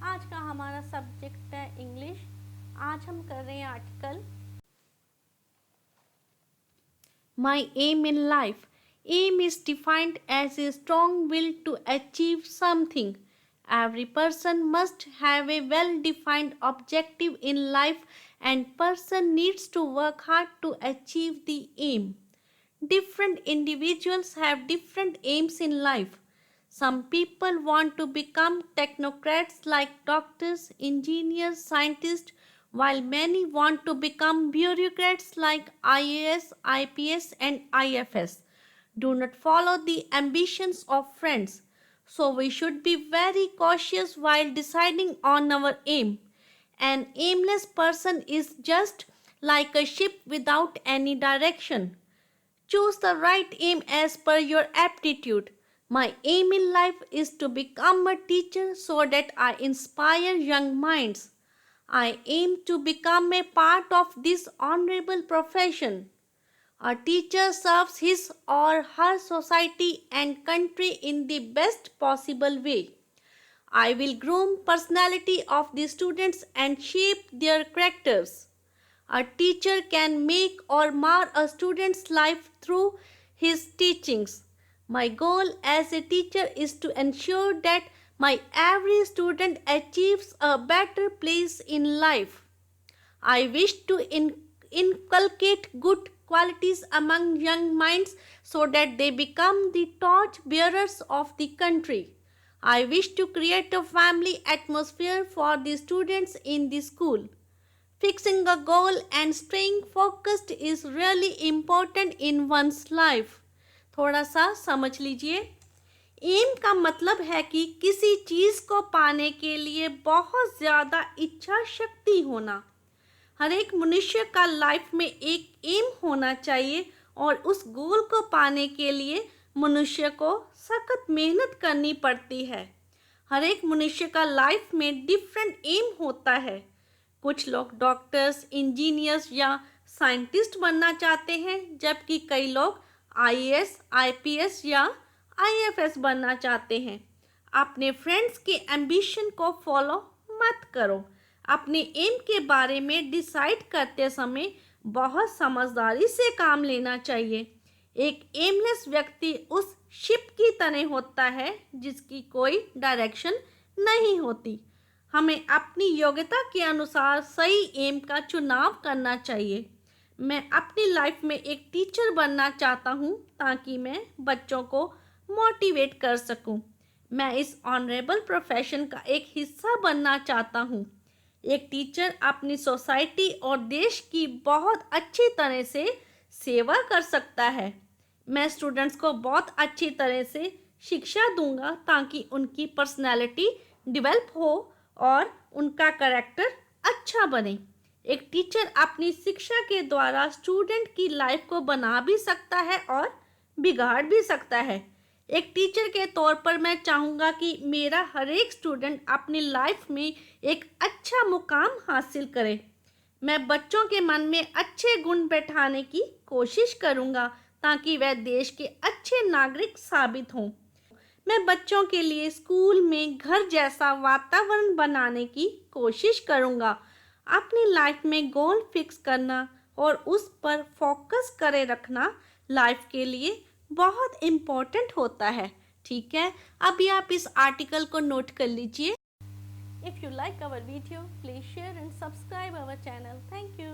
आज का हमारा सब्जेक्ट है इंग्लिश। आज हम कर रहे हैं article My aim in life. Aim is defined as a strong will to achieve something. Every person must have a well defined objective in life and person needs to work hard to achieve the aim. Different individuals have different aims in life. Some people want to become technocrats like doctors, engineers, scientists, while many want to become bureaucrats like IAS, IPS, and IFS. Do not follow the ambitions of friends. So, we should be very cautious while deciding on our aim. An aimless person is just like a ship without any direction. Choose the right aim as per your aptitude. My aim in life is to become a teacher so that I inspire young minds. I aim to become a part of this honorable profession. A teacher serves his or her society and country in the best possible way. I will groom personality of the students and shape their characters. A teacher can make or mar a student's life through his teachings. My goal as a teacher is to ensure that my every student achieves a better place in life. I wish to inculcate good qualities among young minds so that they become the torch bearers of the country. I wish to create a family atmosphere for the students in the school. Fixing a goal and staying focused is really important in one's life. थोड़ा सा समझ लीजिए। M का मतलब है कि किसी चीज़ को पाने के लिए बहुत ज़्यादा इच्छा शक्ति होना। हर एक मनुष्य का लाइफ में एक एम होना चाहिए और उस गोल को पाने के लिए मनुष्य को सख्त मेहनत करनी पड़ती है। हर एक मनुष्य का लाइफ में डिफरेंट एम होता है। कुछ लोग डॉक्टर्स, इंजीनियर्स या साइंटिस्ट बनना चाहते हैं, जबकि कई लोग आईएएस, आईपीएस या आईएफएस बनना चाहते हैं। अपने फ्रेंड्स के एम्बिशन को फॉलो मत करो। अपने एम के बारे में डिसाइड करते समय बहुत समझदारी से काम लेना चाहिए। एक एमलेस व्यक्ति उस शिप की तरह होता है जिसकी कोई डायरेक्शन नहीं होती। हमें अपनी योग्यता के अनुसार सही एम का चुनाव करना चाहिए। मैं अपनी लाइफ में एक टीचर बनना चाहता हूँ ताकि मैं बच्चों को मोटिवेट कर सकूँ। मैं इस ऑनरेबल प्रोफेशन का एक हिस्सा बनना चाहता हूँ। एक टीचर अपनी सोसाइटी और देश की बहुत अच्छी तरह से सेवा कर सकता है। मैं स्टूडेंट्स को बहुत अच्छी तरह से शिक्षा दूंगा ताकि उनकी पर्सनैलिटी डेवलप हो और उनका कैरेक्टर अच्छा बने। एक टीचर अपनी शिक्षा के द्वारा स्टूडेंट की लाइफ को बना भी सकता है और बिगाड़ भी सकता है। एक टीचर के तौर पर मैं चाहूँगा कि मेरा हर एक स्टूडेंट अपनी लाइफ में एक अच्छा मुकाम हासिल करे। मैं बच्चों के मन में अच्छे गुण बैठाने की कोशिश करूँगा ताकि वह देश के अच्छे नागरिक साबित हों। मैं बच्चों के लिए स्कूल में घर जैसा वातावरण बनाने की कोशिश करूँगा। अपनी लाइफ में गोल फिक्स करना और उस पर फोकस करे रखना लाइफ के लिए बहुत इम्पोर्टेंट होता है। ठीक है, अभी आप इस आर्टिकल को नोट कर लीजिए। If you like our video please share and subscribe our channel. Thank you.